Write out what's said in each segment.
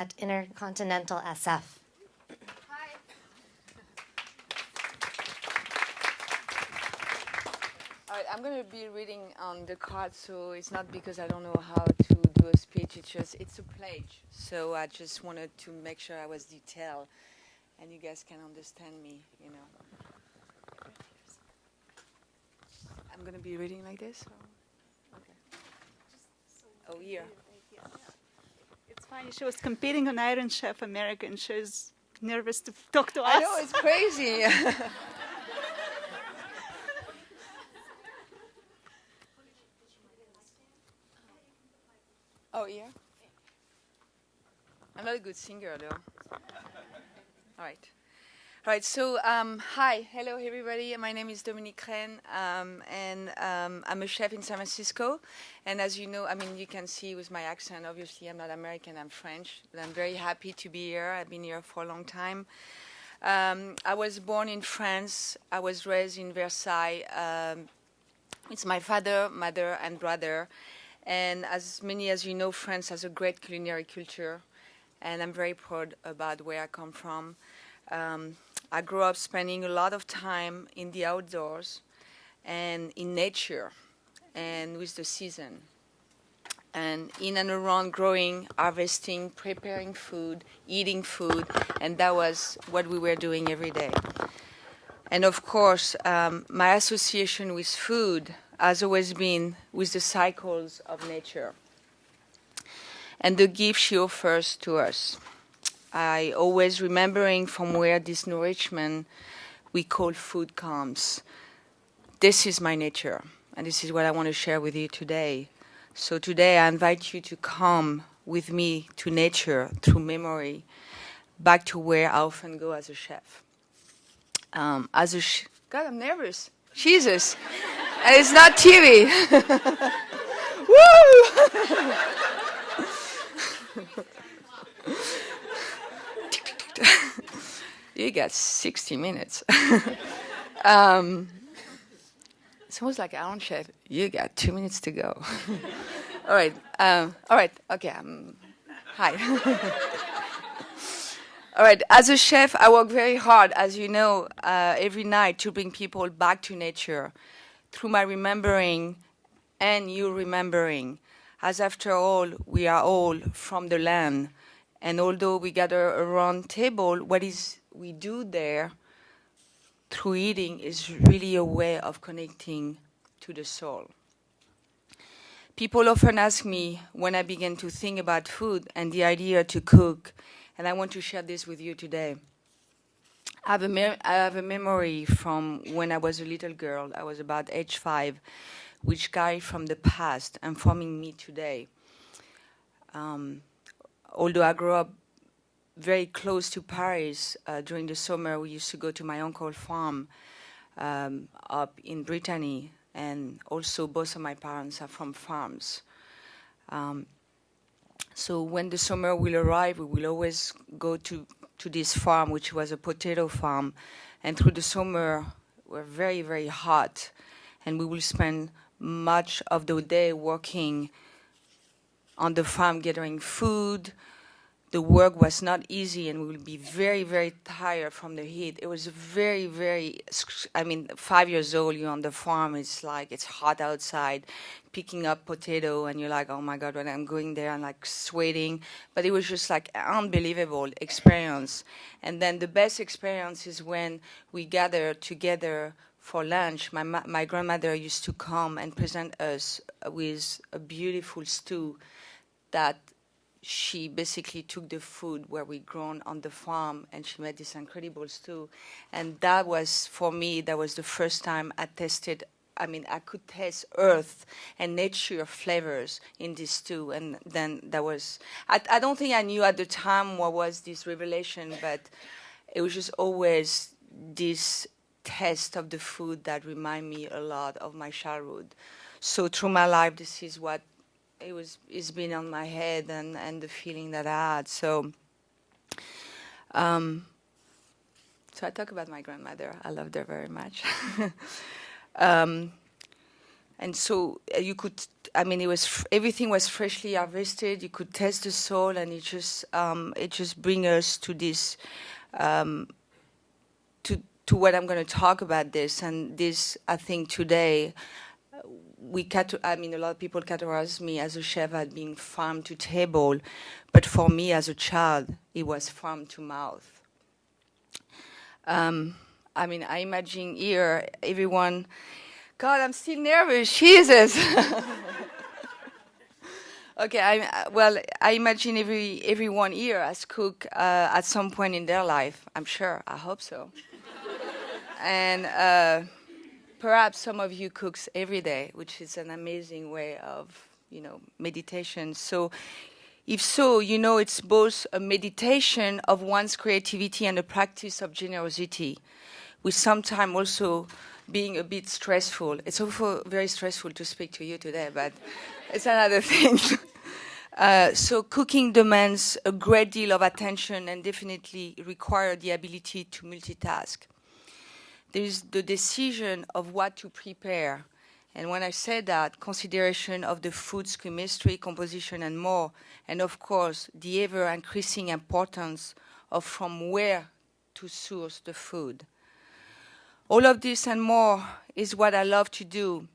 at InterContinental SF. Hi. All right, I'm going to be reading on the card, so it's not because I don't know how to do a speech. It's a pledge. So I just wanted to make sure I was detailed and you guys can understand me, you know. I'm going to be reading like this? Or? Okay. Oh, here. It's funny. She was competing on Iron Chef America, and she's nervous to talk to us. I know, it's crazy. Oh, yeah? I'm not a good singer, though. All right. All right, so hi, hello everybody. My name is Dominique Crenn, and I'm a chef in San Francisco. And as you know, I mean, you can see with my accent, obviously I'm not American, I'm French. But I'm very happy to be here. I've been here for a long time. I was born in France. I was raised in Versailles. It's my father, mother, and brother. And as many as you know, France has a great culinary culture. And I'm very proud about where I come from. I grew up spending a lot of time in the outdoors and in nature and with the season. And in and around growing, harvesting, preparing food, eating food, and that was what we were doing every day. And of course, my association with food has always been with the cycles of nature and the gift she offers to us. I always remembering from where this nourishment we call food comes. This is my nature, and this is what I want to share with you today. So today I invite you to come with me to nature through memory, back to where I often go as a chef. God, I'm nervous. Jesus, and it's not TV. Woo! You got 60 minutes. It's almost like Iron Chef. You got 2 minutes to go. All right. Okay. Hi. All right. As a chef, I work very hard, as you know, every night to bring people back to nature through my remembering and you remembering. As after all, we are all from the land. And although we gather around table, what is we do there through eating is really a way of connecting to the soul. People often ask me when I begin to think about food and the idea to cook, and I want to share this with you today. I have a memory from when I was a little girl. I was about age 5, which carried from the past and forming me today. Although I grew up very close to Paris, during the summer we used to go to my uncle's farm up in Brittany, and also both of my parents are from farms. So when the summer will arrive, we will always go to this farm, which was a potato farm, and through the summer we're very, very hot, and we will spend much of the day working on the farm gathering food. The work was not easy, and we would be very, very tired from the heat. It was very, very, 5 years old, you're on the farm, it's like, it's hot outside, picking up potato, and you're like, oh my God, when I'm going there, I'm like sweating. But it was just like an unbelievable experience. And then the best experience is when we gather together for lunch. My grandmother used to come and present us with a beautiful stew that she basically took the food where we grown on the farm, and she made this incredible stew. And that was, for me, that was the first time I could taste earth and nature flavors in this stew. And then that was, I don't think I knew at the time what was this revelation, but it was just always this taste of the food that remind me a lot of my childhood. So through my life, this is what it's been on my head and the feeling that I had. So I talk about my grandmother. I loved her very much. And so you could, I mean, everything was freshly harvested. You could taste the soil, and it just brings us to this, to what I'm going to talk about this. And this, I think, today, a lot of people categorize me as a chef as being farm to table, but for me as a child, it was farm to mouth. I imagine here everyone. God, I'm still nervous. Jesus. Okay. I imagine everyone here has cooked at some point in their life. I'm sure. I hope so. And perhaps some of you cooks every day, which is an amazing way of, meditation. So, if so, it's both a meditation of one's creativity and a practice of generosity, with sometimes also being a bit stressful. It's also very stressful to speak to you today, but it's another thing. So cooking demands a great deal of attention and definitely requires the ability to multitask. There is the decision of what to prepare. And when I say that, consideration of the food's chemistry, composition, and more, and of course, the ever-increasing importance of from where to source the food. All of this and more is what I love to do,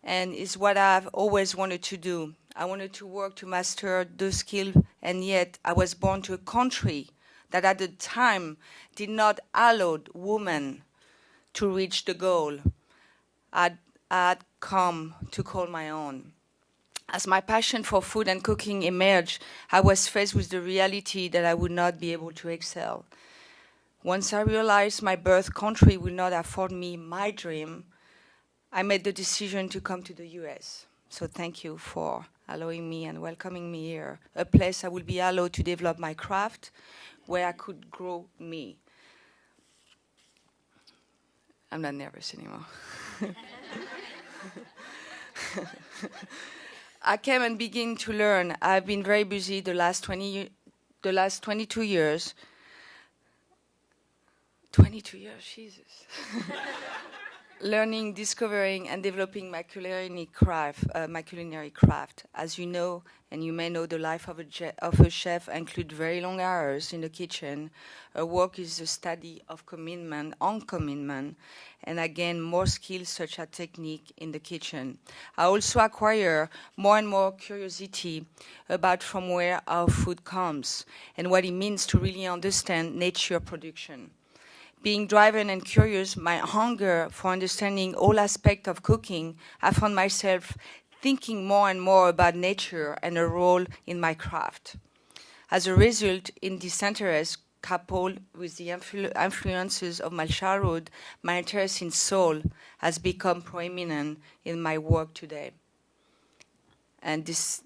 and is what I've always wanted to do. I wanted to work to master the skill, and yet I was born to a country that at the time did not allow women to reach the goal I'd come to call my own. As my passion for food and cooking emerged, I was faced with the reality that I would not be able to excel. Once I realized my birth country would not afford me my dream, I made the decision to come to the US. So thank you for allowing me and welcoming me here, a place I will be allowed to develop my craft, where I could grow me. I'm not nervous anymore. I came and began to learn. I've been very busy the last 22 years. 22 years, Jesus. Learning, discovering, and developing my culinary craft. As you know, and you may know, the life of a chef includes very long hours in the kitchen. Her work is a study of commitment, and again, more skills such as technique in the kitchen. I also acquire more and more curiosity about from where our food comes and what it means to really understand nature production. Being driven and curious, my hunger for understanding all aspects of cooking, I found myself thinking more and more about nature and her role in my craft. As a result, in this interest, coupled with the influences of my childhood, my interest in soul has become prominent in my work today. And this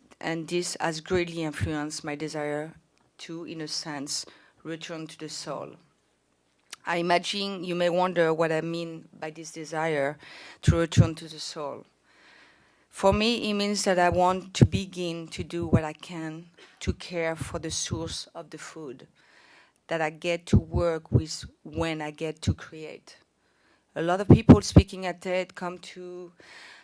has greatly influenced my desire to, in a sense, return to the soul. I imagine you may wonder what I mean by this desire to return to the soul. For me, it means that I want to begin to do what I can to care for the source of the food that I get to work with when I get to create. A lot of people speaking at TED come to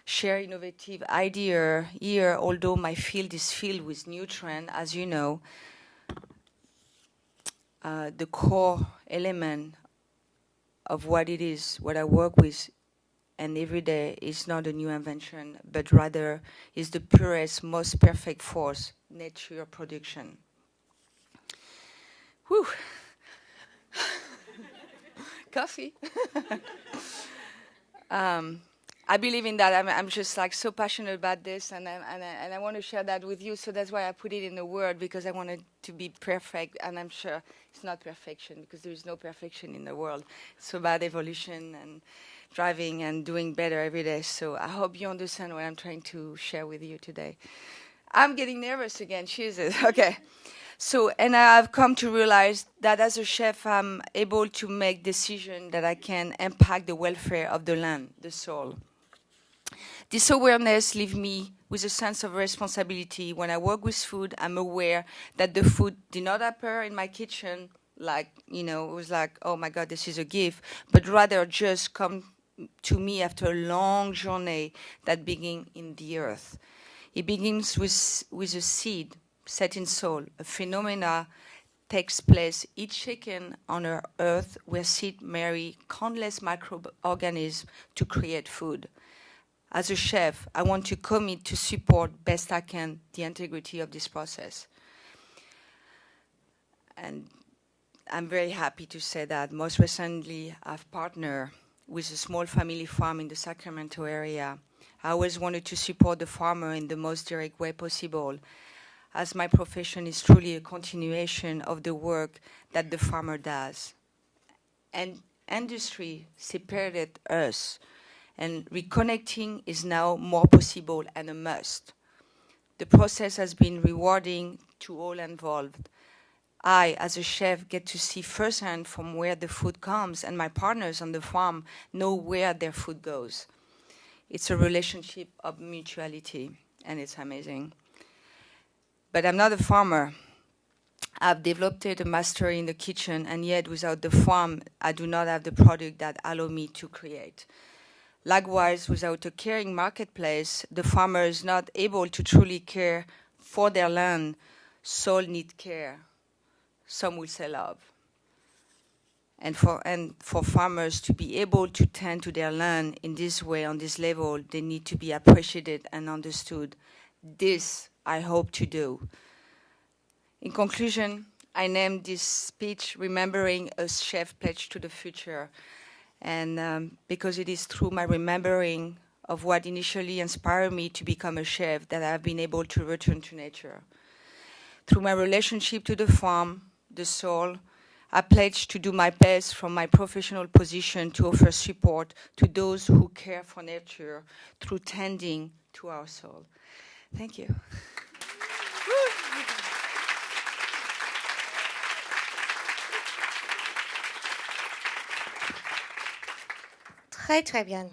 share innovative ideas here, although my field is filled with new trends, as you know. The core element of what it is, what I work with, and every day is not a new invention, but rather is the purest, most perfect force, nature production. Whew. Coffee. I believe in that. I'm just like so passionate about this, and I want to share that with you. So that's why I put it in a word, because I want it to be perfect, and I'm sure it's not perfection, because there is no perfection in the world. It's about evolution and driving and doing better every day. So I hope you understand what I'm trying to share with you today. I'm getting nervous again. Jesus. Okay. So, and I've come to realize that as a chef, I'm able to make decisions that I can impact the welfare of the land, the soul. This awareness leaves me with a sense of responsibility. When I work with food, I'm aware that the food did not appear in my kitchen like, it was like, oh my God, this is a gift, but rather just come to me after a long journey that begins in the earth. It begins with a seed set in soil. A phenomena takes place each second on our earth where seed marry countless microorganisms to create food. As a chef, I want to commit to support best I can the integrity of this process. And I'm very happy to say that most recently I've partnered with a small family farm in the Sacramento area. I always wanted to support the farmer in the most direct way possible, as my profession is truly a continuation of the work that the farmer does. And industry separated us, and reconnecting is now more possible and a must. The process has been rewarding to all involved. I, as a chef, get to see firsthand from where the food comes, and my partners on the farm know where their food goes. It's a relationship of mutuality, and it's amazing. But I'm not a farmer. I've developed a mastery in the kitchen, and yet without the farm, I do not have the product that allow me to create. Likewise, without a caring marketplace, the farmer is not able to truly care for their land. Soil needs care. Some will say love. And for farmers to be able to tend to their land in this way, on this level, they need to be appreciated and understood. This I hope to do. In conclusion, I named this speech Remembering a Chef Pledge to the Future. And because it is through my remembering of what initially inspired me to become a chef that I have been able to return to nature. Through my relationship to the farm, the soul, I pledge to do my best from my professional position to offer support to those who care for nature through tending to our soul. Thank you. Très, très bien.